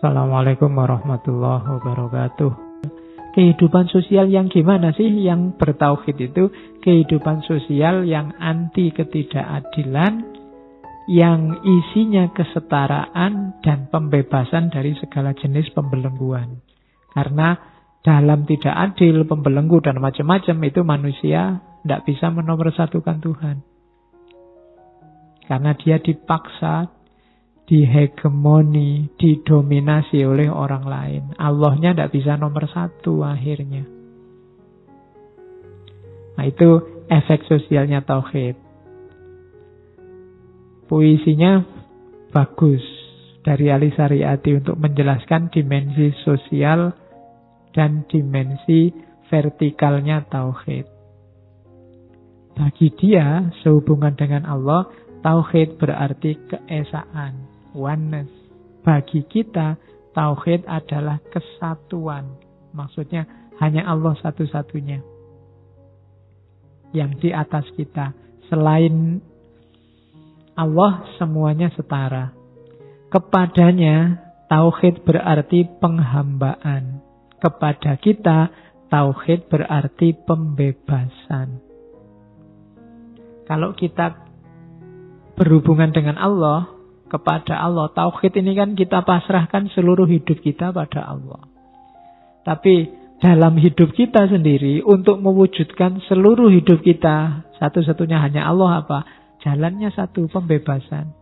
Assalamualaikum warahmatullahi wabarakatuh. Kehidupan sosial yang gimana sih yang bertauhid itu? Kehidupan sosial yang anti ketidakadilan, yang isinya kesetaraan dan pembebasan dari segala jenis pembelengguan. Karena dalam tidak adil, pembelenggu dan macam-macam itu manusia tidak bisa menomorsatukan Tuhan. Karena dia dipaksa, dihegemoni, didominasi oleh orang lain. Allahnya tidak bisa nomor satu akhirnya. Nah, itu efek sosialnya tauhid. Puisinya bagus dari Ali Syariati untuk menjelaskan dimensi sosial dan dimensi vertikalnya tauhid. Bagi dia, sehubungan dengan Allah, tauhid berarti keesaan, oneness. Bagi kita, tauhid adalah kesatuan. Maksudnya, hanya Allah satu-satunya yang di atas kita. Selain Allah, semuanya setara. Kepadanya, tauhid berarti penghambaan. Kepada kita, tauhid berarti pembebasan. Kalau kita berhubungan dengan Allah, kepada Allah, tauhid ini kan kita pasrahkan seluruh hidup kita pada Allah. Tapi dalam hidup kita sendiri, untuk mewujudkan seluruh hidup kita, satu-satunya hanya Allah apa? Jalannya satu, pembebasan.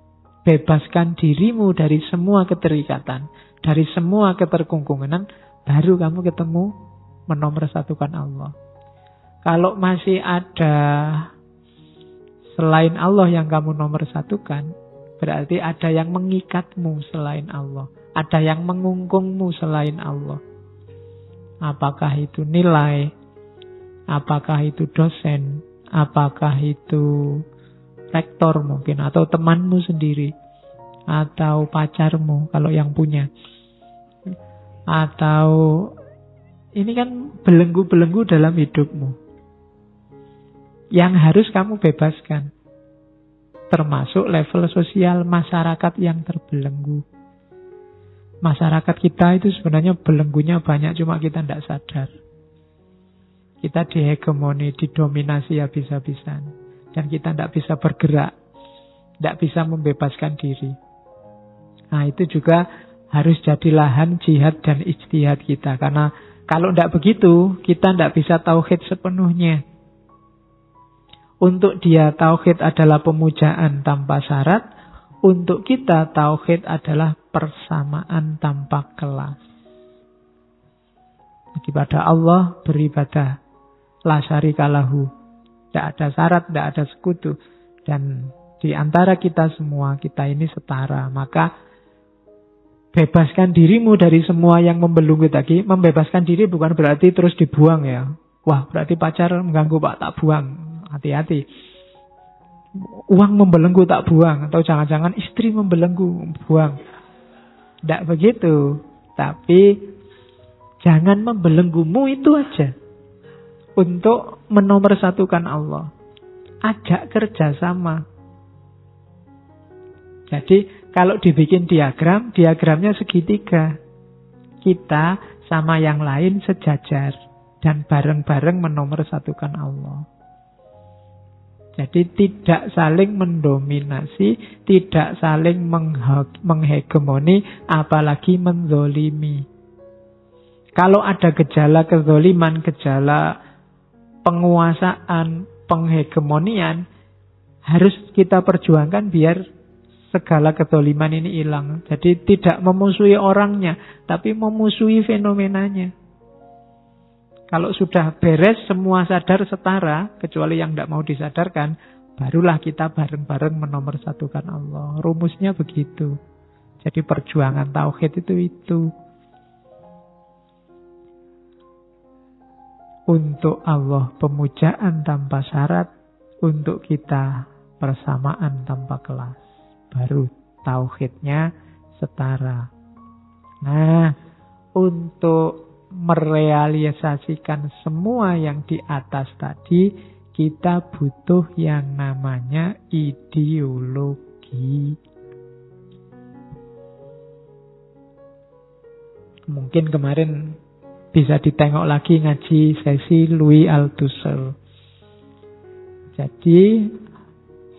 Bebaskan dirimu dari semua keterikatan, dari semua keterkungkungan, baru kamu ketemu menomorsatukan Allah. Kalau masih ada selain Allah yang kamu nomorsatukan, berarti ada yang mengikatmu selain Allah. Ada yang mengungkungmu selain Allah. Apakah itu nilai? Apakah itu dosen? Apakah itu rektor mungkin? Atau temanmu sendiri? Atau pacarmu kalau yang punya? Atau ini kan belenggu-belenggu dalam hidupmu yang harus kamu bebaskan. Termasuk level sosial masyarakat yang terbelenggu. Masyarakat kita itu sebenarnya belenggunya banyak, cuma kita tidak sadar. Kita dihegemoni, didominasi habis-habisan. Dan kita tidak bisa bergerak, tidak bisa membebaskan diri. Nah, itu juga harus jadi lahan jihad dan ijtihad kita. Karena kalau tidak begitu, kita tidak bisa tauhid sepenuhnya. Untuk dia, tauhid adalah pemujaan tanpa syarat. Untuk kita, tauhid adalah persamaan tanpa kelas. Kepada Allah beribadah, la syarika lahu. Tidak ada syarat, tidak ada sekutu. Dan di antara kita semua, kita ini setara. Maka bebaskan dirimu dari semua yang membelenggu tadi. Membebaskan diri bukan berarti terus dibuang ya. Wah, berarti pacar mengganggu, Pak, tak buang. Hati-hati. Uang membelenggu tak buang. Atau jangan-jangan istri membelenggu, buang. Tidak begitu. Tapi jangan membelenggumu itu aja. Untuk menomorsatukan Allah. Ajak kerjasama. Jadi kalau dibikin diagram, diagramnya segitiga. Kita sama yang lain sejajar. Dan bareng-bareng menomorsatukan Allah. Jadi tidak saling mendominasi, tidak saling menghegemoni, apalagi menzolimi. Kalau ada gejala kezoliman, gejala penguasaan, penghegemonian, harus kita perjuangkan biar segala kezoliman ini hilang. Jadi tidak memusuhi orangnya, tapi memusuhi fenomenanya. Kalau sudah beres, semua sadar setara, kecuali yang tidak mau disadarkan, barulah kita bareng-bareng menomorsatukan Allah. Rumusnya begitu. Jadi perjuangan tauhid itu. Untuk Allah pemujaan tanpa syarat, untuk kita persamaan tanpa kelas. Baru tauhidnya setara. Nah, untuk merealisasikan semua yang di atas tadi, kita butuh yang namanya ideologi. Mungkin kemarin bisa ditengok lagi ngaji sesi Louis Althusser. Jadi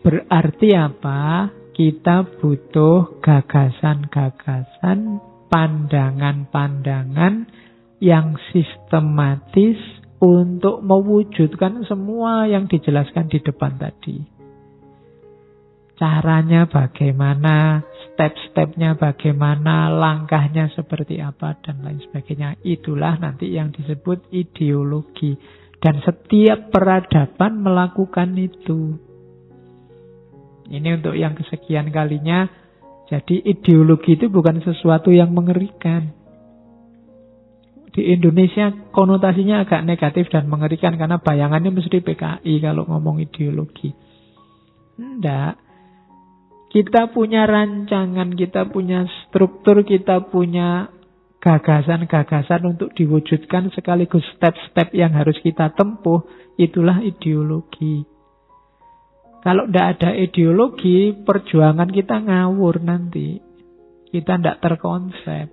berarti apa? Kita butuh gagasan-gagasan, pandangan-pandangan yang sistematis untuk mewujudkan semua yang dijelaskan di depan tadi. Caranya bagaimana, step-stepnya bagaimana, langkahnya seperti apa, dan lain sebagainya. Itulah nanti yang disebut ideologi. Dan setiap peradaban melakukan itu. Ini untuk yang kesekian kalinya. Jadi ideologi itu bukan sesuatu yang mengerikan. Di Indonesia konotasinya agak negatif dan mengerikan karena bayangannya mesti PKI kalau ngomong ideologi. Enggak. Kita punya rancangan, kita punya struktur, kita punya gagasan-gagasan untuk diwujudkan sekaligus step-step yang harus kita tempuh. Itulah ideologi. Kalau tidak ada ideologi, perjuangan kita ngawur nanti. Kita tidak terkonsep.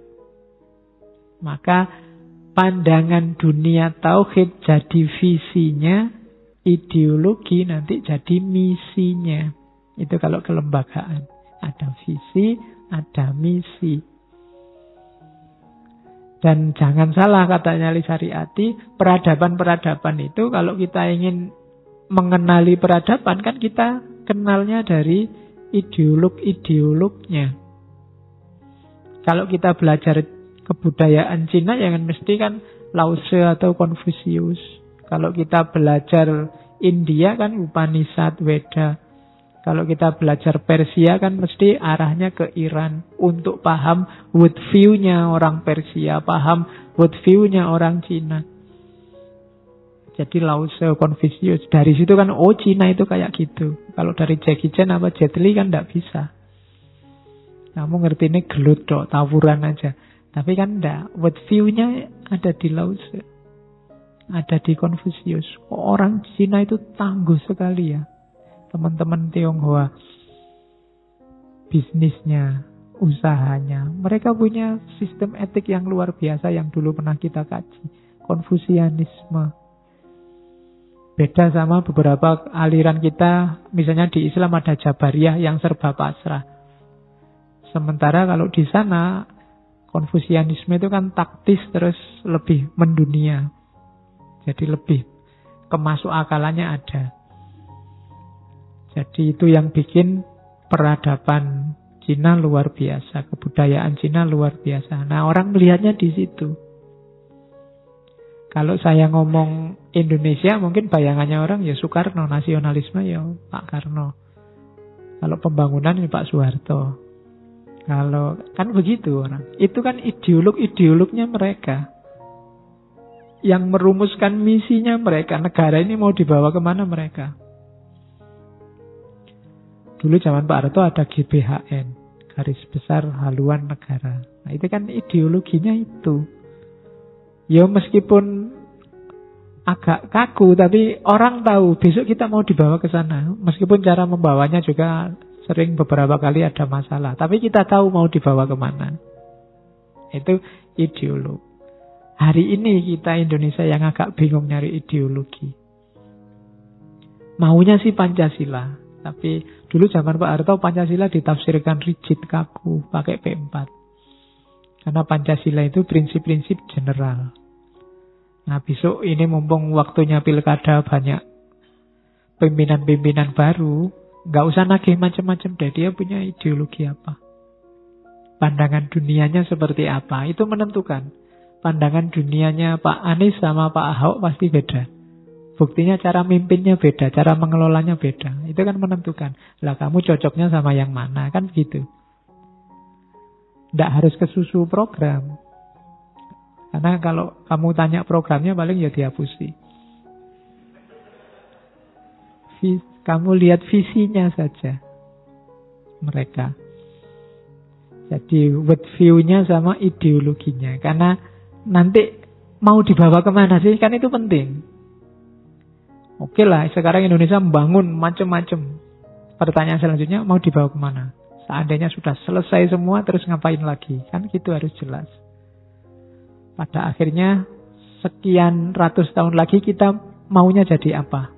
Maka pandangan dunia tauhid jadi visinya, ideologi nanti jadi misinya. Itu kalau kelembagaan. Ada visi, ada misi. Dan jangan salah katanya Lisariati, peradaban-peradaban itu kalau kita ingin mengenali peradaban kan kita kenalnya dari ideolog-ideolognya. Kalau kita belajar kebudayaan Cina ya kan mesti kan Lao Tse atau Confucius. Kalau kita belajar India kan Upanishad, Veda. Kalau kita belajar Persia kan mesti arahnya ke Iran untuk paham world view-nya orang Persia, paham world view-nya orang Cina. Jadi Lao Tse, Confucius. Dari situ kan, oh Cina itu kayak gitu. Kalau dari Jackie Chan apa Jet Li kan tidak bisa. Kamu ngerti ini gelut dok, tawuran aja. Tapi kan tidak. World view-nya ada di Lao Tse. Ada di Confucius. Orang Cina itu tangguh sekali ya. Teman-teman Tionghoa, bisnisnya, usahanya, mereka punya sistem etik yang luar biasa yang dulu pernah kita kaji. Konfusianisme. Beda sama beberapa aliran kita, misalnya di Islam ada Jabariyah yang serba pasrah. Sementara kalau di sana, Konfusianisme itu kan taktis terus lebih mendunia. Jadi lebih kemasuk akalannya ada. Jadi itu yang bikin peradaban Cina luar biasa, kebudayaan Cina luar biasa. Nah, orang melihatnya di situ. Kalau saya ngomong Indonesia, mungkin bayangannya orang ya Soekarno, nasionalisme ya Pak Karno. Kalau pembangunan ya Pak Soeharto. Kalau kan begitu orang. Itu kan ideolog-ideolognya mereka. Yang merumuskan misinya mereka. Negara ini mau dibawa kemana mereka. Dulu zaman Pak Harto ada GBHN, garis besar haluan negara. Nah itu kan ideologinya itu. Ya meskipun agak kaku, tapi orang tahu besok kita mau dibawa ke sana. Meskipun cara membawanya juga sering beberapa kali ada masalah. Tapi kita tahu mau dibawa kemana. Itu ideolog. Hari ini kita Indonesia yang agak bingung nyari ideologi. Maunya sih Pancasila. Tapi dulu zaman Pak Harto Pancasila ditafsirkan rigid, kaku, pakai P4. Karena Pancasila itu prinsip-prinsip general. Nah besok ini mumpung waktunya pilkada banyak pimpinan-pimpinan baru, nggak usah nagih macam-macam deh, dia punya ideologi apa. Pandangan dunianya seperti apa, itu menentukan. Pandangan dunianya Pak Anies sama Pak Ahok pasti beda. Buktinya cara mimpinnya beda, cara mengelolanya beda. Itu kan menentukan. Lah kamu cocoknya sama yang mana, kan begitu. Tidak harus kesusu program. Karena kalau kamu tanya programnya paling ya dihapusi. Kamu lihat visinya saja mereka. Jadi world view-nya sama ideologinya. Karena nanti mau dibawa kemana sih, kan itu penting. Oke lah, sekarang Indonesia membangun macam-macam. Pertanyaan selanjutnya, mau dibawa kemana? Seandainya sudah selesai semua, terus ngapain lagi? Kan gitu harus jelas. Pada akhirnya sekian ratus tahun lagi kita maunya jadi apa?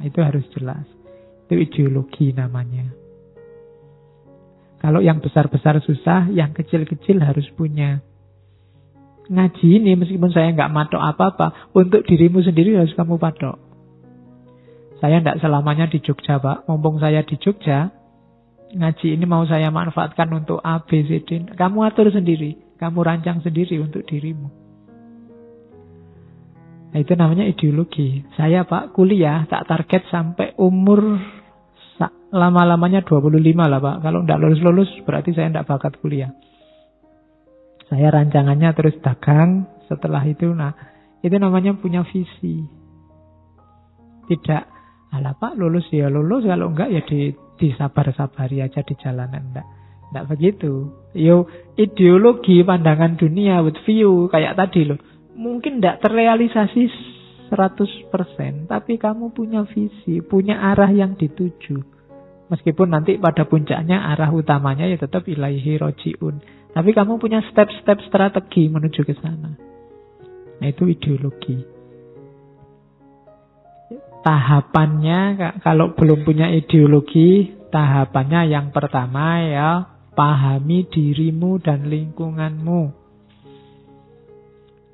Itu harus jelas. Itu ideologi namanya. Kalau yang besar-besar susah, yang kecil-kecil harus punya. Ngaji ini meskipun saya nggak matok apa-apa, untuk dirimu sendiri harus kamu patok. Saya tidak selamanya di Jogja, Pak. Mumpung saya di Jogja, ngaji ini mau saya manfaatkan untuk A, B, C, D. Kamu atur sendiri. Kamu rancang sendiri untuk dirimu. Nah, itu namanya ideologi. Saya, Pak, kuliah tak target sampai umur lama-lamanya 25 lah, Pak. Kalau tidak lulus-lulus berarti saya tidak bakat kuliah. Saya rancangannya terus dagang. Setelah itu, nah, itu namanya punya visi. Tidak, alah Pak, lulus ya lulus. Kalau enggak ya disabar-sabari aja di jalanan. Tidak begitu. Yo, ideologi, pandangan dunia, with view, kayak tadi loh. Mungkin tidak terrealisasi 100%. Tapi kamu punya visi, punya arah yang dituju. Meskipun nanti pada puncaknya arah utamanya ya tetap ilaihi roji'un. Tapi kamu punya step-step strategi menuju ke sana. Nah, itu ideologi. Tahapannya, kalau belum punya ideologi, tahapannya yang pertama ya, pahami dirimu dan lingkunganmu.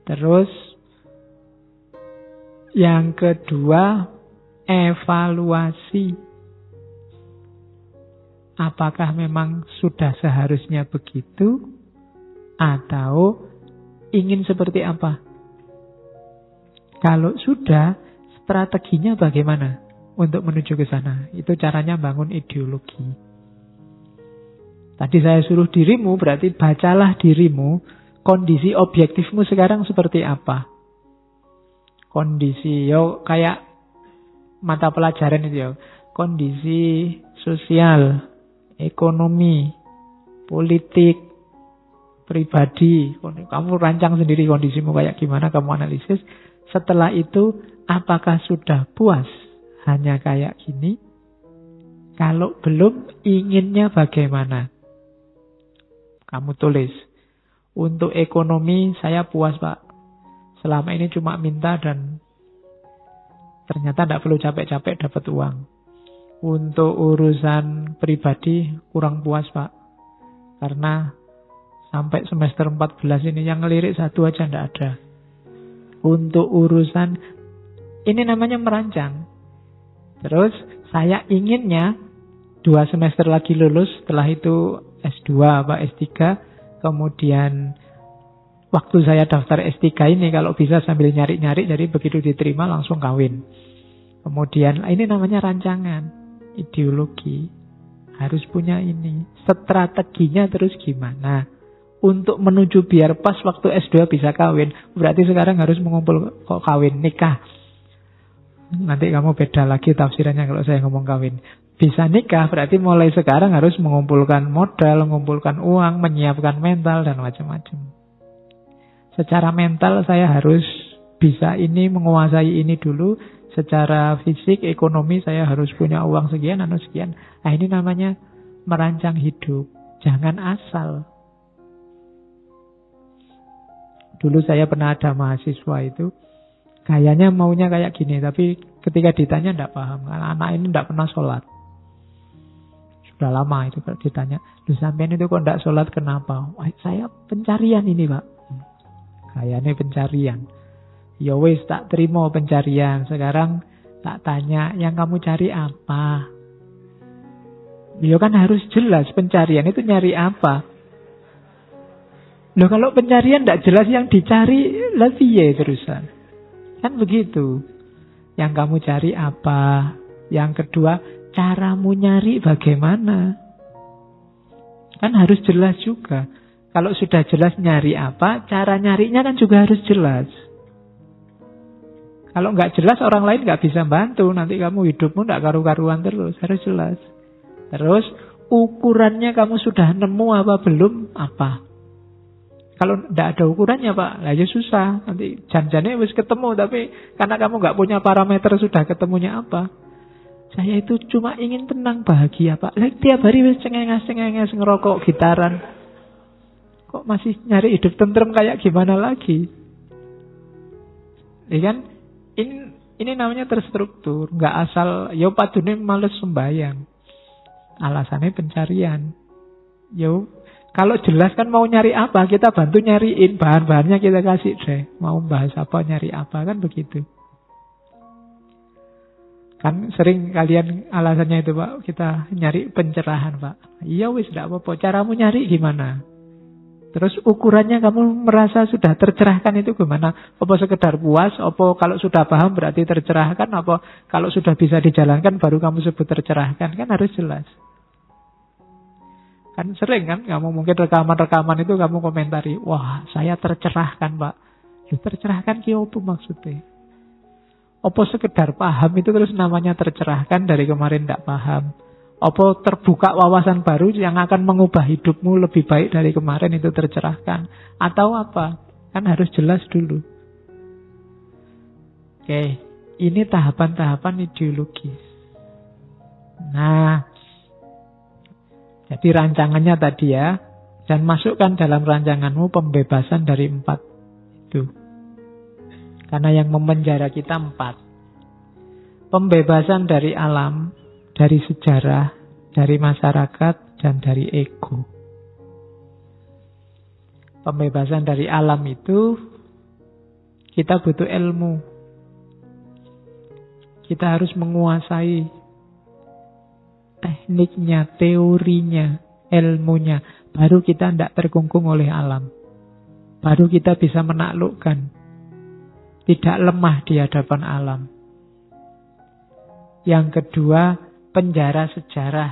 Terus, yang kedua, evaluasi. Apakah memang sudah seharusnya begitu? Atau ingin seperti apa? Kalau sudah, strateginya bagaimana untuk menuju ke sana? Itu caranya bangun ideologi. Tadi saya suruh dirimu, berarti bacalah dirimu. Kondisi objektifmu sekarang seperti apa? Kondisi, kayak mata pelajaran itu ya. Kondisi sosial, ekonomi, politik, pribadi. Kamu rancang sendiri kondisimu kayak gimana, kamu analisis. Setelah itu, apakah sudah puas hanya kayak gini? Kalau belum, inginnya bagaimana? Kamu tulis. Untuk ekonomi, saya puas, Pak. Selama ini cuma minta dan ternyata tidak perlu capek-capek dapat uang. Untuk urusan pribadi kurang puas, Pak. Karena sampai semester 14 ini yang ngelirik satu aja tidak ada. Untuk urusan, ini namanya merancang. Terus saya inginnya 2 semester lagi lulus, setelah itu S2 apa S3. Kemudian waktu saya daftar S3 ini kalau bisa sambil nyari-nyari, jadi begitu diterima langsung kawin. Kemudian ini namanya rancangan. Ideologi harus punya ini. Strateginya terus gimana? Untuk menuju biar pas waktu S2 bisa kawin, berarti sekarang harus mengumpul kawin, nikah. Nanti kamu beda lagi tafsirannya kalau saya ngomong kawin. Bisa nikah berarti mulai sekarang harus mengumpulkan modal, mengumpulkan uang, menyiapkan mental dan macam-macam. Secara mental saya harus bisa ini, menguasai ini dulu. Secara fisik, ekonomi saya harus punya uang sekian, sekian. Nah, ini namanya merancang hidup. Jangan asal. Dulu saya pernah ada mahasiswa itu, kayaknya maunya kayak gini, tapi ketika ditanya tidak paham. Karena anak ini tidak pernah sholat. Sudah lama itu kalau ditanya, "Lu sampean itu kok tidak sholat kenapa?" "Wah, saya pencarian ini, Pak." Kayaknya pencarian. Ya wis, tak terima pencarian. Sekarang tak tanya, yang kamu cari apa? Ya kan harus jelas pencarian itu nyari apa. Loh, kalau pencarian tidak jelas yang dicari, lebih ya terusan. Kan begitu. Yang kamu cari apa? Yang kedua, caramu nyari bagaimana? Kan harus jelas juga. Kalau sudah jelas nyari apa, cara nyarinya kan juga harus jelas. Kalau nggak jelas, orang lain nggak bisa bantu. Nanti kamu hidupmu nggak karu-karuan terus. Harus jelas. Terus, ukurannya kamu sudah nemu apa belum? Apa? Kalau nggak ada ukurannya, Pak, lah ya susah. Nanti janjinya wis ketemu, tapi karena kamu nggak punya parameter sudah ketemunya apa. Saya itu cuma ingin tenang, bahagia, Pak. Tiap hari wis cengenges ngerokok, gitaran. kok masih nyari hidup tentrem kayak gimana lagi? Ya kan? Ini namanya terstruktur. Nggak asal, ya padune males sembahyang. Alasannya pencarian. Yo, kalau jelas kan mau nyari apa, kita bantu nyariin. Bahan-bahannya kita kasih deh. Mau bahas apa, nyari apa, kan begitu. Kan sering kalian alasannya itu, Pak, kita nyari pencerahan, Pak. Iya wis, tidak apa-apa. Caramu nyari gimana? Terus ukurannya kamu merasa sudah tercerahkan itu gimana? Apa sekedar puas? Apa kalau sudah paham berarti tercerahkan? Apa kalau sudah bisa dijalankan baru kamu sebut tercerahkan? Kan harus jelas. Kan sering kan kamu mungkin rekaman-rekaman itu kamu komentari, wah saya tercerahkan, Pak. Ya, tercerahkan ki opo maksudnya? Apa sekedar paham itu terus namanya tercerahkan dari kemarin tidak paham? Apa terbuka wawasan baru yang akan mengubah hidupmu lebih baik dari kemarin itu tercerahkan? Atau apa? Kan harus jelas dulu. Oke, ini tahapan-tahapan ideologis. Nah, jadi rancangannya tadi ya. Dan masukkan dalam rancanganmu pembebasan dari 4 itu. Karena yang memenjara kita 4. Pembebasan dari alam, dari sejarah, dari masyarakat, dan dari ego. Pembebasan dari alam itu kita butuh ilmu. Kita harus menguasai tekniknya, teorinya, ilmunya. Baru kita tidak terkungkung oleh alam. Baru kita bisa menaklukkan. Tidak lemah di hadapan alam. Yang kedua, penjara sejarah.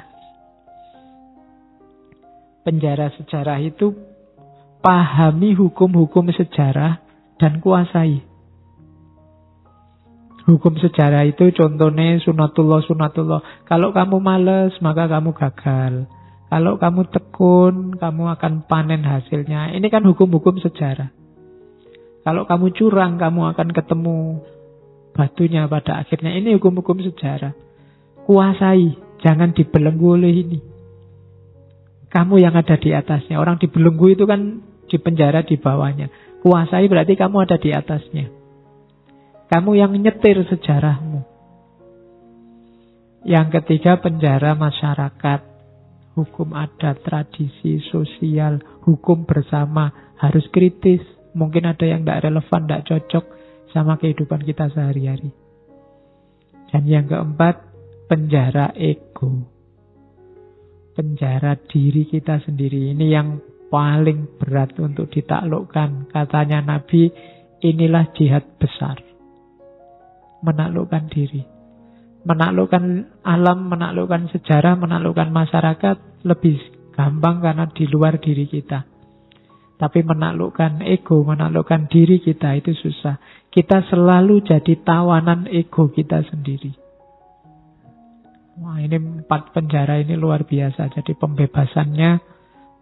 Penjara sejarah itu pahami hukum-hukum sejarah dan kuasai. Hukum sejarah itu contohnya sunatullah. Kalau kamu males, maka kamu gagal. Kalau kamu tekun, kamu akan panen hasilnya. Ini kan hukum-hukum sejarah. Kalau kamu curang, kamu akan ketemu batunya pada akhirnya. Ini hukum-hukum sejarah. Kuasai, jangan dibelenggu oleh ini. Kamu yang ada di atasnya. Orang dibelenggu itu kan di penjara di bawahnya. Kuasai berarti kamu ada di atasnya. Kamu yang nyetir sejarahmu. Yang ketiga, penjara masyarakat. Hukum adat, tradisi, sosial, hukum bersama. Harus kritis. Mungkin ada yang tidak relevan, tidak cocok sama kehidupan kita sehari-hari. Dan yang keempat, penjara ego. Penjara diri kita sendiri. Ini yang paling berat untuk ditaklukkan. Katanya Nabi, inilah jihad besar. Menaklukkan diri. Menaklukkan alam, menaklukkan sejarah, menaklukkan masyarakat lebih gampang karena di luar diri kita. Tapi menaklukkan ego, menaklukkan diri kita itu susah. Kita selalu jadi tawanan ego kita sendiri. Wah, ini 4 penjara ini luar biasa. Jadi pembebasannya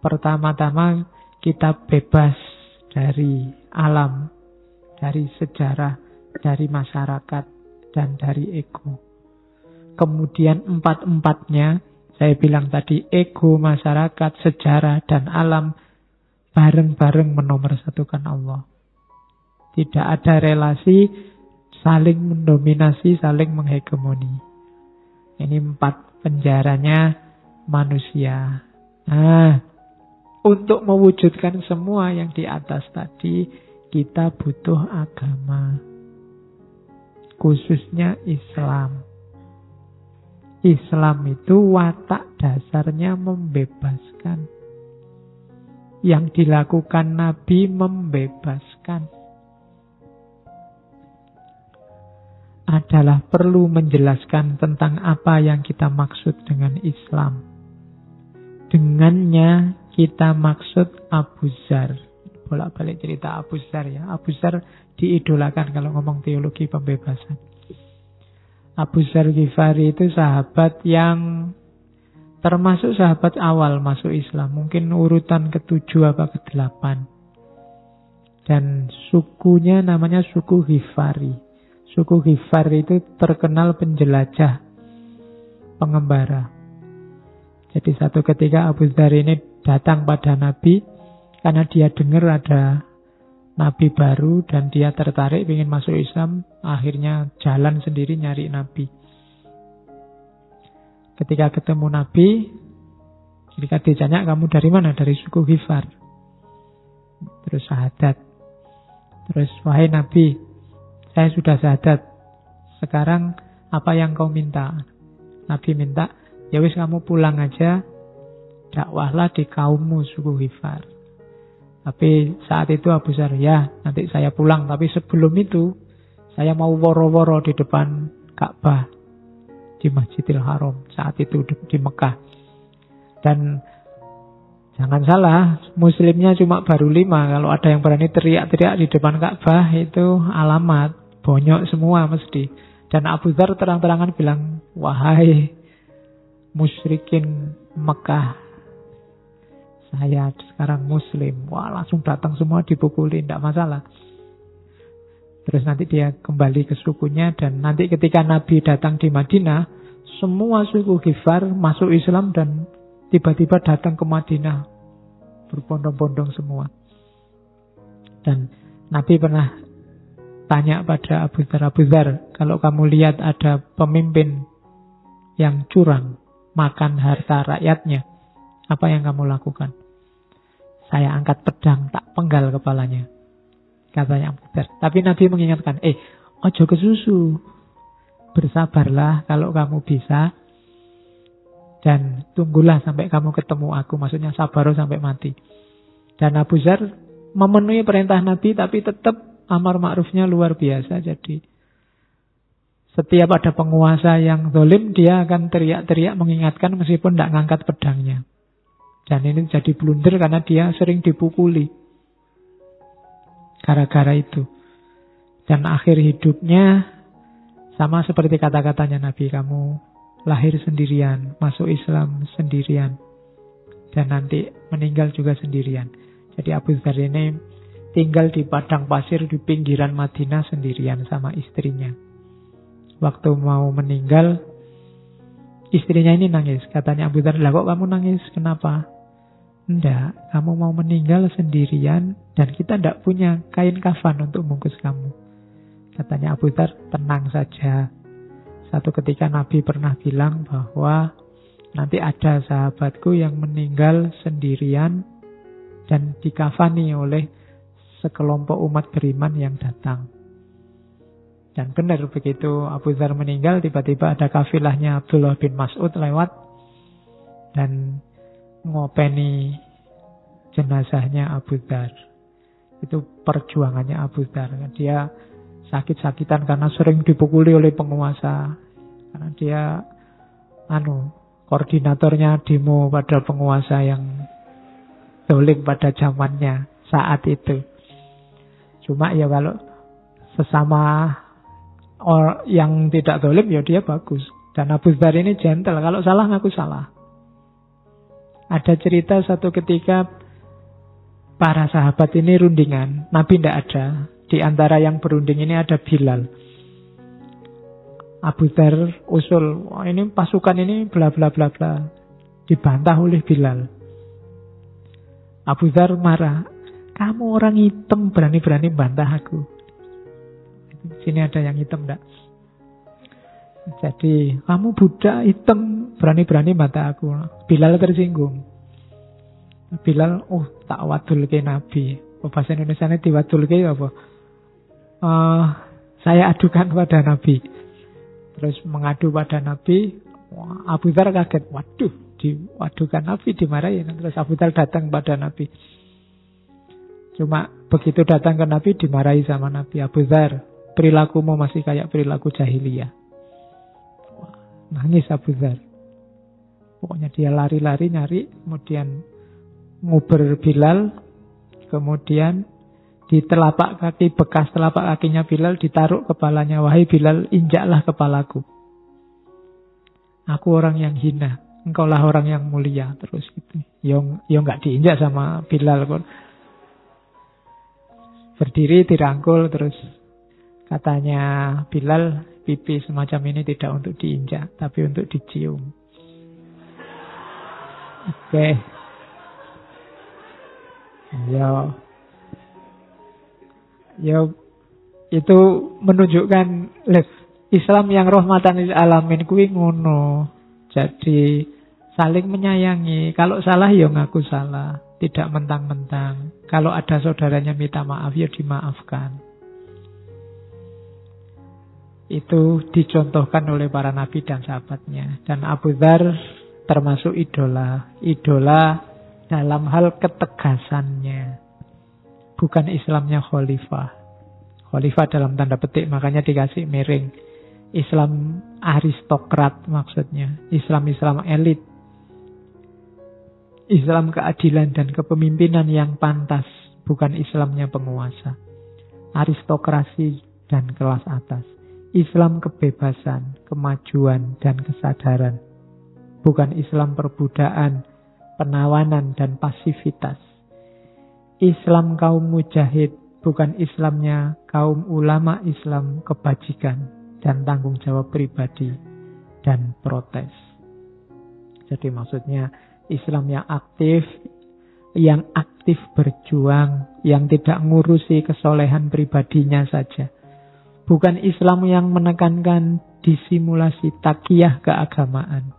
pertama-tama kita bebas dari alam, dari sejarah, dari masyarakat, dan dari ego. Kemudian 4-4-nya, saya bilang tadi, ego, masyarakat, sejarah, dan alam, bareng-bareng menomorsatukan Allah. Tidak ada relasi saling mendominasi, saling menghegemoni. Ini 4 penjaranya manusia. Nah, untuk mewujudkan semua yang di atas tadi, kita butuh agama. Khususnya Islam. Islam itu watak dasarnya membebaskan. Yang dilakukan Nabi membebaskan. Adalah perlu menjelaskan tentang apa yang kita maksud dengan Islam. Dengannya kita maksud Abu Dzar. Bolak-balik cerita Abu Dzar ya. Abu Dzar diidolakan kalau ngomong teologi pembebasan. Abu Dzar Ghifari itu sahabat yang termasuk sahabat awal masuk Islam. Mungkin urutan ke-7 apa ke-8. Dan sukunya namanya suku Ghifari. Suku Ghifar itu terkenal penjelajah, pengembara. Jadi satu ketika Abu Dzar ini datang pada Nabi, Karena dia dengar ada nabi baru dan dia tertarik ingin masuk Islam, akhirnya jalan sendiri nyari nabi. Ketika ketemu nabi, ketika ditanya, kamu dari mana? Dari suku Ghifar. Terus syahadat. Terus, wahai nabi, saya sudah syahadat. Sekarang apa yang kau minta? Nabi minta, ya wis kamu pulang aja, dakwahlah di kaummu suku Ghifar. Tapi saat itu Abu Dzar, ya nanti saya pulang. Tapi sebelum itu, saya mau woro-woro di depan Ka'bah, di Masjidil Haram. Saat itu di Mekah. Dan jangan salah, muslimnya cuma baru 5. Kalau ada yang berani teriak-teriak di depan Ka'bah, itu alamat. Bonyok semua mesti. Dan Abu Dzar terang-terangan bilang, wahai musyrikin Mekah, saya sekarang muslim. Wah, langsung datang semua dipukuli, tidak masalah. Terus nanti dia kembali ke sukunya. Dan nanti ketika Nabi datang di Madinah, semua suku Ghifar masuk Islam dan tiba-tiba datang ke Madinah. Berbondong-bondong semua. Dan Nabi pernah tanya pada Abu Dzar, kalau kamu lihat ada pemimpin yang curang, makan harta rakyatnya, apa yang kamu lakukan? Saya angkat pedang, tak penggal kepalanya, katanya Abu Dzar. Tapi Nabi mengingatkan, ojo kesusu, bersabarlah kalau kamu bisa, dan tunggulah sampai kamu ketemu aku. Maksudnya sabar sampai mati. Dan Abu Dzar memenuhi perintah Nabi, tapi tetap amar ma'rufnya luar biasa. Jadi setiap ada penguasa yang zalim, dia akan teriak-teriak mengingatkan meskipun tidak ngangkat pedangnya. Dan ini jadi blunder karena dia sering dipukuli gara-gara itu. Dan akhir hidupnya sama seperti kata-katanya Nabi, kamu lahir sendirian, masuk Islam sendirian, dan nanti meninggal juga sendirian. Jadi Abu Dzar ini tinggal di padang pasir di pinggiran Madinah sendirian sama istrinya. Waktu mau meninggal, istrinya ini nangis. Katanya Abu Dzar, lah kok kamu nangis? Kenapa? Enggak, kamu mau meninggal sendirian dan kita tidak punya kain kafan untuk bungkus kamu. Katanya Abu Dzar, tenang saja. Satu ketika Nabi pernah bilang bahwa nanti ada sahabatku yang meninggal sendirian dan dikafani oleh sekelompok umat beriman yang datang. Dan benar begitu Abu Dzar meninggal, tiba-tiba ada kafilahnya Abdullah bin Mas'ud lewat dan ngopeni jenazahnya Abu Dzar. Itu perjuangannya Abu Dzar. Dia sakit-sakitan karena sering dipukuli oleh penguasa. Karena dia koordinatornya demo pada penguasa yang zalim pada zamannya saat itu. Cuma ya kalau sesama yang tidak zalim ya dia bagus. Dan Abu Dzar ini gentle. Kalau salah ngaku salah. Ada cerita satu ketika para sahabat ini rundingan. Nabi tidak ada. Di antara yang berunding ini ada Bilal. Abu Dzar usul, wah ini pasukan ini bla bla bla bla. Dibantah oleh Bilal. Abu Dzar marah. Kamu orang hitam berani-berani bantah aku. Sini ada yang hitam enggak? Jadi kamu budak hitam berani-berani bantah aku. Bilal tersinggung. Bilal, tak wadulke Nabi. Bahasa Indonesia ini diwadulke apa? Saya adukan pada Nabi. Terus mengadu pada Nabi. Abu Dzar kaget. Waduh, diwadukan Nabi, dimarahin. Terus Abu Dzar datang pada Nabi. Cuma begitu datang ke Nabi dimarahi sama Nabi. Abu Dzar, perilakumu masih kayak perilaku jahiliyah. Nangis Abu Dzar. Pokoknya dia lari-lari nyari, kemudian nguber Bilal, kemudian di telapak kaki, bekas telapak kakinya Bilal ditaruh kepalanya. Wahai Bilal, injaklah kepalaku. Aku orang yang hina, engkaulah orang yang mulia. Terus gitu. Yo nggak diinjak sama Bilal kok. Berdiri dirangkul, terus katanya Bilal, pipi semacam ini tidak untuk diinjak, tapi untuk dicium. Oke. Ya, ya itu menunjukkan Islam yang rahmatan lil alamin kuwi ngono. Jadi saling menyayangi. Kalau salah ya ngaku salah, tidak mentang-mentang. Kalau ada saudaranya minta maaf ya dimaafkan. Itu dicontohkan oleh para nabi dan sahabatnya. Dan Abu Dzar termasuk idola. Idola dalam hal ketegasannya. Bukan Islamnya khalifah. Khalifah dalam tanda petik, makanya dikasih miring. Islam aristokrat maksudnya. Islam elit. Islam keadilan dan kepemimpinan yang pantas. Bukan Islamnya penguasa. Aristokrasi dan kelas atas. Islam kebebasan, kemajuan, dan kesadaran. Bukan Islam perbudakan, penawanan, dan pasivitas. Islam kaum mujahid, bukan Islamnya kaum ulama Islam kebajikan dan tanggung jawab pribadi dan protes. Jadi maksudnya Islam yang aktif berjuang, yang tidak ngurusi kesolehan pribadinya saja. Bukan Islam yang menekankan disimulasi takiyah keagamaan.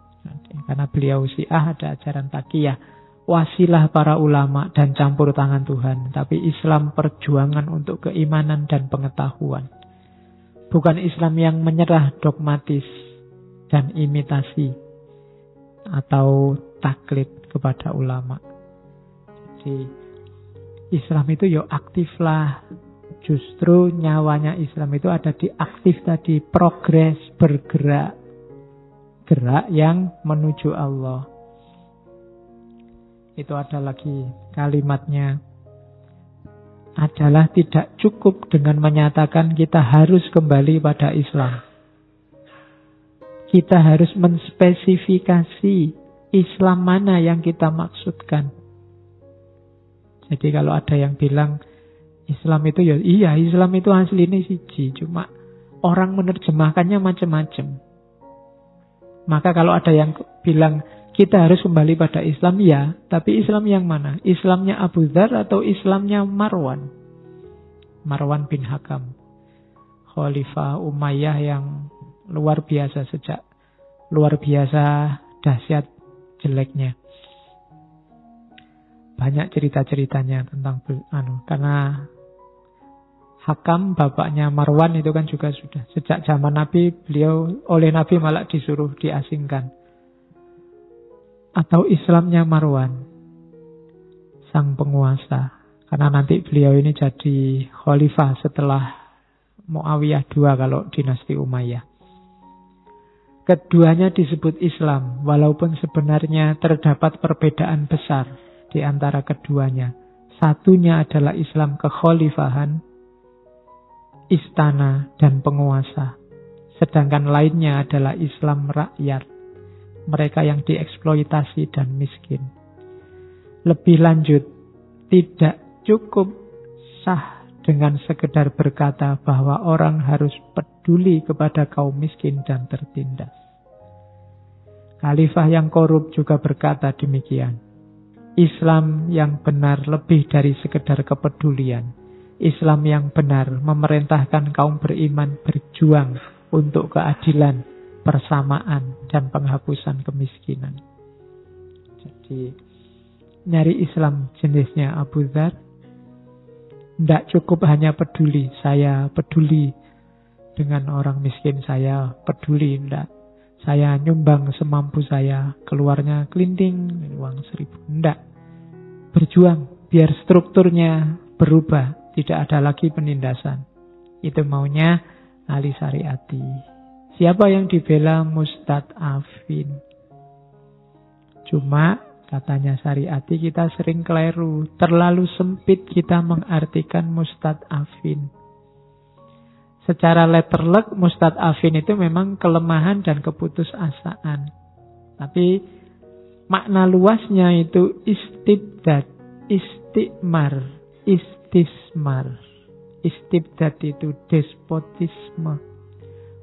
Karena beliau Syiah ada ajaran takiyah, wasilah para ulama dan campur tangan Tuhan. Tapi Islam perjuangan untuk keimanan dan pengetahuan. Bukan Islam yang menyerah dogmatis dan imitasi atau taklid kepada ulama. Jadi Islam itu ya aktif lah. Justru nyawanya Islam itu ada di aktif tadi, progres, bergerak. Gerak yang menuju Allah. Itu ada lagi kalimatnya. Adalah tidak cukup dengan menyatakan kita harus kembali pada Islam. Kita harus menspesifikasi Islam mana yang kita maksudkan. Jadi kalau ada yang bilang Islam itu ya iya, Islam itu asli ini siji, cuma orang menerjemahkannya macam-macam. Maka kalau ada yang bilang kita harus kembali pada Islam, ya, tapi Islam yang mana? Islamnya Abu Dzar atau Islamnya Marwan? Marwan bin Hakam, Khalifah Umayyah yang luar biasa dahsyat jeleknya. Banyak cerita-ceritanya tentang karena Hakam, bapaknya Marwan itu kan juga sudah. Sejak zaman Nabi, beliau oleh Nabi malah disuruh diasingkan. Atau Islamnya Marwan, sang penguasa. Karena nanti beliau ini jadi khalifah setelah Muawiyah II kalau dinasti Umayyah. Keduanya disebut Islam, walaupun sebenarnya terdapat perbedaan besar di antara keduanya. Satunya adalah Islam kekhalifahan, istana dan penguasa. Sedangkan lainnya adalah Islam rakyat, mereka yang dieksploitasi dan miskin. Lebih lanjut, tidak cukup sah dengan sekedar berkata bahwa orang harus peduli kepada kaum miskin dan tertindas. Khalifah yang korup juga berkata demikian. Islam yang benar lebih dari sekedar kepedulian. Islam yang benar memerintahkan kaum beriman berjuang untuk keadilan, persamaan, dan penghapusan kemiskinan. Jadi, nyari Islam jenisnya Abu Dzar, tidak cukup hanya peduli. Saya peduli dengan orang miskin, saya peduli. Tidak. Saya nyumbang semampu saya, keluarnya kelinting, uang 1.000. Tidak. Berjuang, biar strukturnya berubah. Tidak ada lagi penindasan. Itu maunya Ali Syariati. Siapa yang dibela? Mustad'afin. Cuma katanya Syariati kita sering keliru. Terlalu sempit kita mengartikan mustad'afin. Secara letterlek mustad'afin itu memang kelemahan dan keputusasaan. Tapi makna luasnya itu istibdad, istikmar, istismar. Istibdad itu despotisme,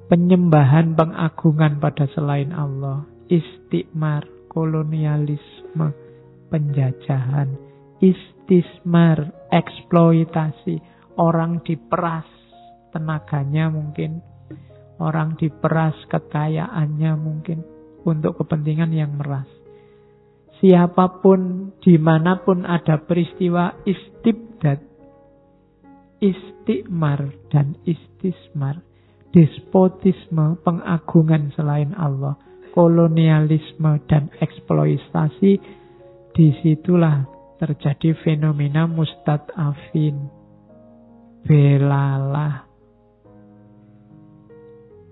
penyembahan pengagungan pada selain Allah. Istikmar, kolonialisme, penjajahan. istismar, eksploitasi. Orang diperas tenaganya mungkin, orang diperas kekayaannya mungkin untuk kepentingan yang meras. Siapapun, dimanapun ada peristiwa istibdad, istikmar dan istismar, despotisme, pengagungan selain Allah, kolonialisme dan eksploitasi, disitulah terjadi fenomena mustad'afin, belalah.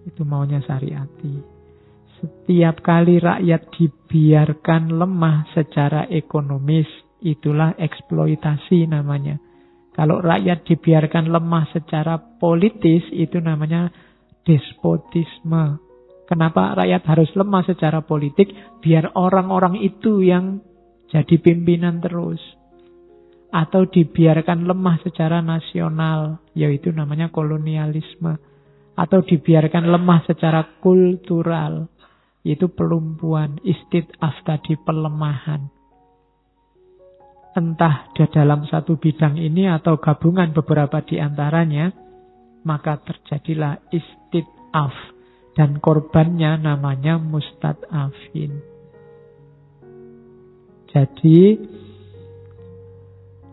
Itu maunya Syariati. Setiap kali rakyat dibiarkan lemah secara ekonomis, itulah eksploitasi namanya. Kalau rakyat dibiarkan lemah secara politis, itu namanya despotisme. Kenapa rakyat harus lemah secara politik? Biar orang-orang itu yang jadi pimpinan terus. Atau dibiarkan lemah secara nasional, yaitu namanya kolonialisme. Atau dibiarkan lemah secara kultural, yaitu pelumpuhan, istid'af tadi, pelemahan. Entah dalam satu bidang ini atau gabungan beberapa di antaranya, maka terjadilah istid'af. Dan korbannya namanya mustad'afin. Jadi,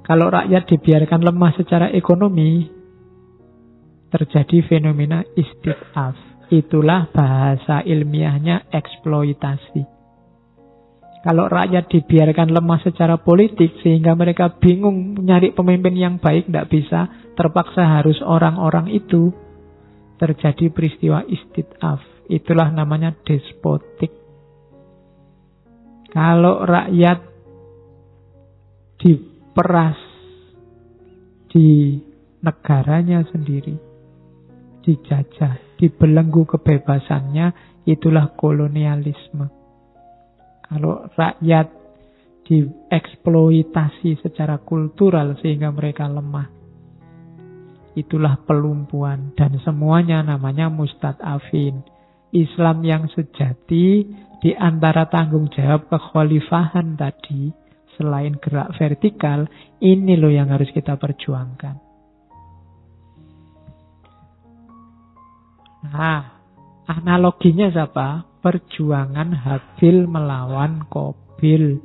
kalau rakyat dibiarkan lemah secara ekonomi, terjadi fenomena istid'af. Itulah bahasa ilmiahnya eksploitasi. Kalau rakyat dibiarkan lemah secara politik sehingga mereka bingung nyari pemimpin yang baik, tidak bisa, terpaksa harus orang-orang itu, terjadi peristiwa istid'af. Itulah namanya despotik. Kalau rakyat diperas di negaranya sendiri, dijajah, dibelenggu kebebasannya, itulah kolonialisme. Kalau rakyat dieksploitasi secara kultural sehingga mereka lemah, itulah pelumpuhan. Dan semuanya namanya mustad'afin. Islam yang sejati, di antara tanggung jawab kekhalifahan tadi, selain gerak vertikal, ini loh yang harus kita perjuangkan. Nah, analoginya siapa? Perjuangan Habil melawan Qabil.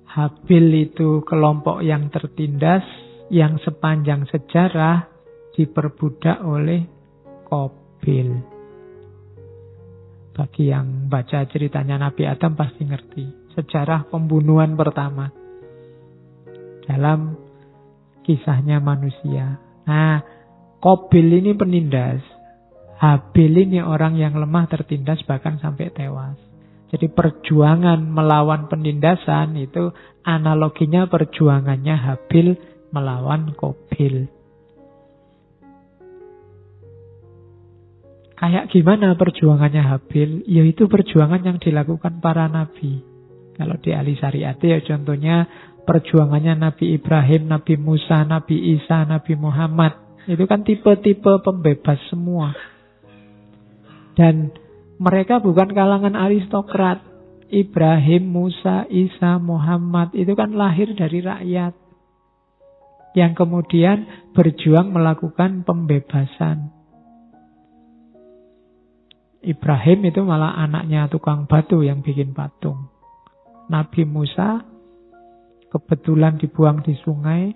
Habil itu kelompok yang tertindas, yang sepanjang sejarah diperbudak oleh Qabil. Bagi yang baca ceritanya Nabi Adam pasti ngerti. Sejarah pembunuhan pertama dalam kisahnya manusia. Nah, Qabil ini penindas, Habil ini orang yang lemah, tertindas, bahkan sampai tewas. Jadi perjuangan melawan penindasan itu analoginya perjuangannya Habil melawan Qabil. Kayak gimana perjuangannya Habil? Yaitu perjuangan yang dilakukan para nabi. Kalau di ahli syariati ya contohnya perjuangannya Nabi Ibrahim, Nabi Musa, Nabi Isa, Nabi Muhammad. Itu kan tipe-tipe pembebas semua. Dan mereka bukan kalangan aristokrat. Ibrahim, Musa, Isa, Muhammad itu kan lahir dari rakyat yang kemudian berjuang melakukan pembebasan. Ibrahim itu malah anaknya tukang batu yang bikin patung. Nabi Musa kebetulan dibuang di sungai,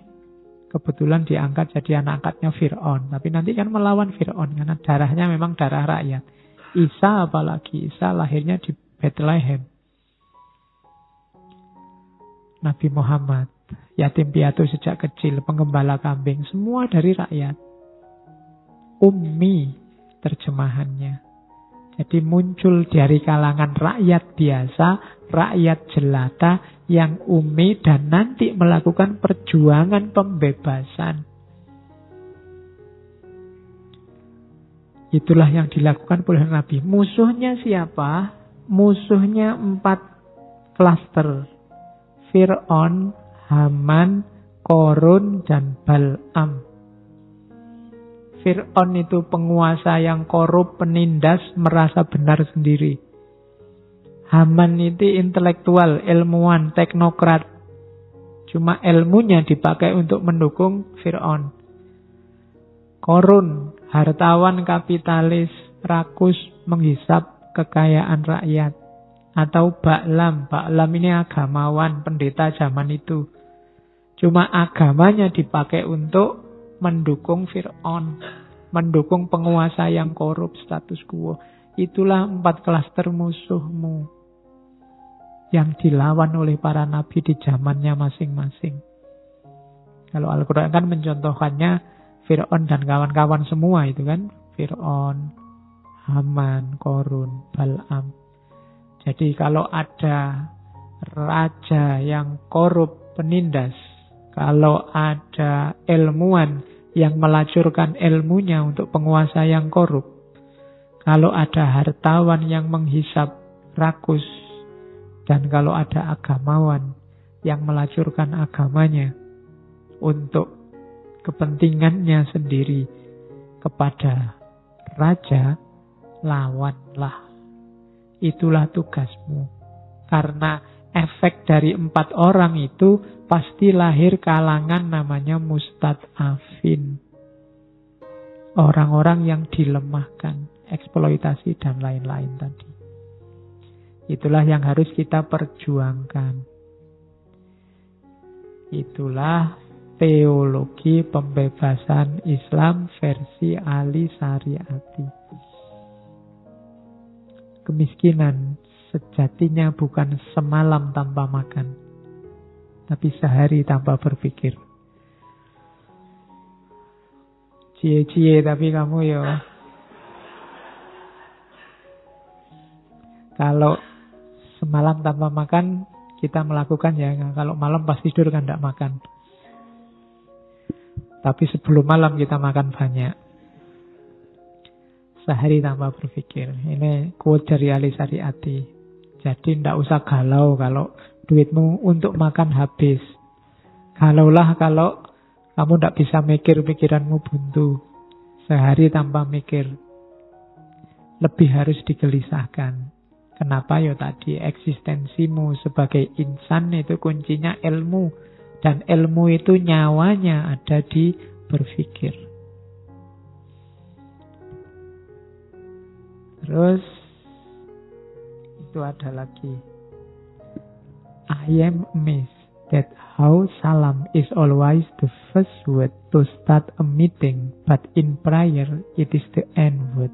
kebetulan diangkat jadi anak angkatnya Fir'aun. Tapi nanti kan melawan Fir'aun karena darahnya memang darah rakyat. Isa apalagi, Isa lahirnya di Bethlehem. Nabi Muhammad, yatim piatu sejak kecil, penggembala kambing, semua dari rakyat. Ummi terjemahannya. Jadi muncul dari kalangan rakyat biasa, rakyat jelata yang ummi dan nanti melakukan perjuangan pembebasan. Itulah yang dilakukan oleh Nabi. Musuhnya siapa? Musuhnya 4 klaster. Fir'aun, Haman, Korun, dan Bal'am. Fir'aun itu penguasa yang korup, penindas, merasa benar sendiri. Haman itu intelektual, ilmuwan, teknokrat. Cuma ilmunya dipakai untuk mendukung Fir'aun. Korun, hartawan kapitalis, rakus, menghisap kekayaan rakyat. Atau Ba'lam. Ba'lam ini agamawan, pendeta zaman itu. Cuma agamanya dipakai untuk mendukung Fir'aun. Mendukung penguasa yang korup, status quo. Itulah 4 klaster musuhmu yang dilawan oleh para nabi di zamannya masing-masing. Kalau Al-Quran kan mencontohkannya Fir'aun dan kawan-kawan semua itu kan. Fir'aun, Haman, Korun, Bal'am. Jadi kalau ada raja yang korup, penindas, kalau ada ilmuwan yang melacurkan ilmunya untuk penguasa yang korup, kalau ada hartawan yang menghisap rakus, dan kalau ada agamawan yang melacurkan agamanya untuk kepentingannya sendiri kepada raja, lawanlah. Itulah tugasmu. Karena efek dari 4 orang itu pasti lahir kalangan namanya mustad'afin. Orang-orang yang dilemahkan, eksploitasi dan lain-lain tadi. Itulah yang harus kita perjuangkan. Itulah teologi pembebasan Islam versi Ali Syariati. Kemiskinan sejatinya bukan semalam tanpa makan, tapi sehari tanpa berpikir. Cie-cie tapi kamu ya. Kalau semalam tanpa makan kita melakukan ya. Kalau malam pas tidur kan tidak makan. Tapi sebelum malam kita makan banyak. Sehari tanpa berpikir. Ini quote dari Ali Syariati. Jadi tidak usah galau kalau duitmu untuk makan habis. Galaulah kalau kamu tidak bisa mikir, pikiranmu buntu. Sehari tanpa mikir. Lebih harus digelisahkan. Kenapa? Ya tadi eksistensimu sebagai insan itu kuncinya ilmu. Dan ilmu itu nyawanya ada di berpikir. Terus itu ada lagi. I am amazed that how salam is always the first word to start a meeting, but in prayer it is the end word.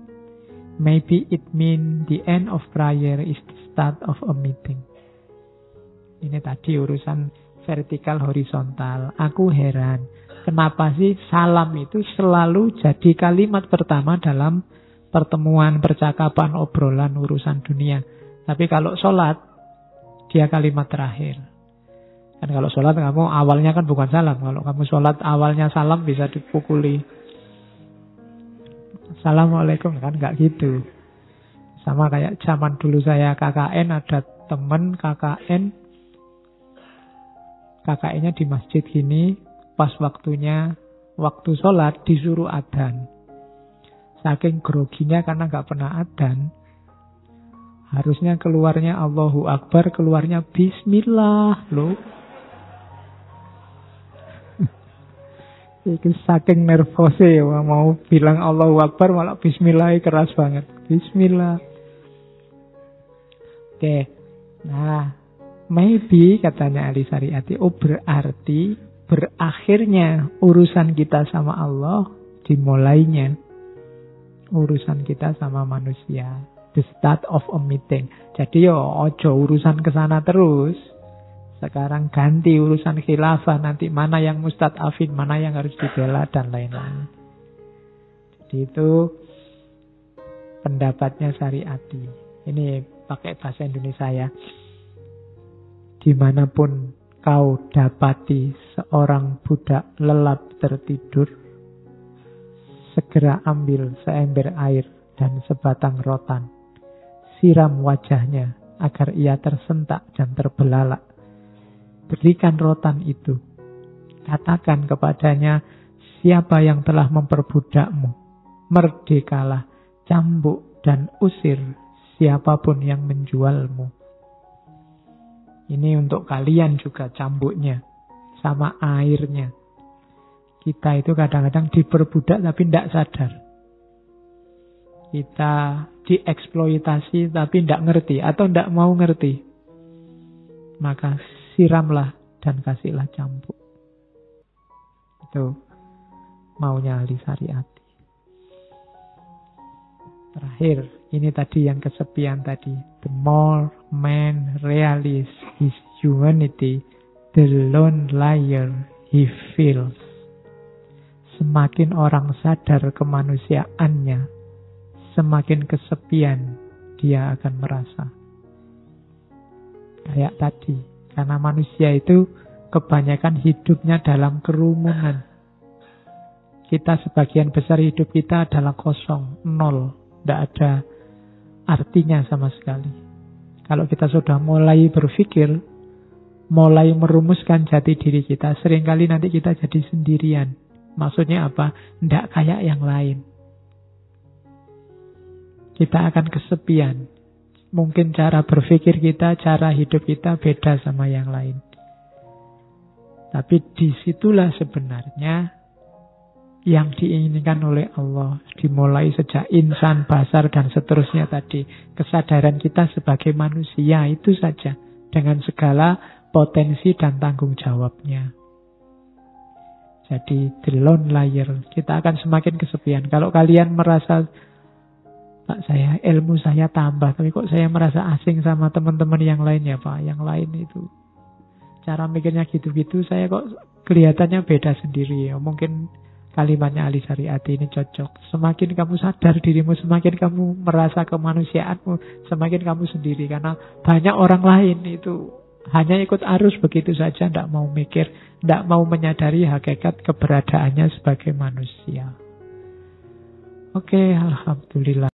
Maybe it means the end of prayer is the start of a meeting. Ini tadi urusan vertikal horizontal. Aku heran, kenapa sih salam itu selalu jadi kalimat pertama dalam pertemuan, percakapan, obrolan, urusan dunia. Tapi kalau sholat, dia kalimat terakhir. Kan kalau sholat kamu awalnya kan bukan salam. Kalau kamu sholat awalnya salam bisa dipukuli. Assalamualaikum, kan nggak gitu. Sama kayak zaman dulu saya KKN, ada teman KKN. KKN-nya di masjid gini, pas waktu sholat disuruh adzan. Saking groginya karena nggak pernah adzan, harusnya keluarnya Allahu Akbar, keluarnya Bismillah loh. Itu saking nervosnya ya, mau bilang Allahu Akbar malah Bismillah, keras banget. Bismillah. Oke, nah maybe katanya Ali Syariati, berarti berakhirnya urusan kita sama Allah dimulainya urusan kita sama manusia. The start of a meeting. Jadi ojo urusan kesana terus. Sekarang ganti urusan khilafah. Nanti mana yang mustad'afin, mana yang harus dibela dan lain-lain. Jadi itu pendapatnya Syariati. Ini pakai bahasa Indonesia ya. Dimanapun kau dapati seorang budak lelap tertidur, segera ambil seember air dan sebatang rotan. Siram wajahnya agar ia tersentak dan terbelalak. Berikan rotan itu. Katakan kepadanya, siapa yang telah memperbudakmu? Merdekalah, cambuk dan usir siapapun yang menjualmu. Ini untuk kalian juga cambuknya. Sama airnya. Kita itu kadang-kadang diperbudak tapi tidak sadar. Kita dieksploitasi tapi tidak ngerti. Atau tidak mau ngerti. Maka siramlah dan kasihlah cambuk. Itu maunya ahli syariat. Terakhir, ini tadi yang kesepian tadi. The more man realizes his humanity, the lonelier he feels. Semakin orang sadar kemanusiaannya, semakin kesepian dia akan merasa. Kayak tadi, karena manusia itu kebanyakan hidupnya dalam kerumunan. Kita sebagian besar hidup kita adalah kosong, nol. Tidak ada artinya sama sekali. Kalau kita sudah mulai berpikir, mulai merumuskan jati diri kita, seringkali nanti kita jadi sendirian. Maksudnya apa? Tidak kayak yang lain. Kita akan kesepian. Mungkin cara berpikir kita, cara hidup kita beda sama yang lain. Tapi disitulah sebenarnya yang diinginkan oleh Allah. Dimulai sejak insan, basar, dan seterusnya tadi. Kesadaran kita sebagai manusia itu saja. Dengan segala potensi dan tanggung jawabnya. Jadi the lonelier. Kita akan semakin kesepian. Kalau kalian merasa, Pak, ilmu saya tambah, tapi kok saya merasa asing sama teman-teman yang lain ya Pak. Yang lain itu cara mikirnya gitu-gitu, saya kok kelihatannya beda sendiri ya. Mungkin kalimatnya ahli syariat ini cocok. Semakin kamu sadar dirimu, semakin kamu merasa kemanusiaanmu, semakin kamu sendiri. Karena banyak orang lain itu hanya ikut arus begitu saja, tidak mau mikir, tidak mau menyadari hakikat keberadaannya sebagai manusia. Oke, alhamdulillah.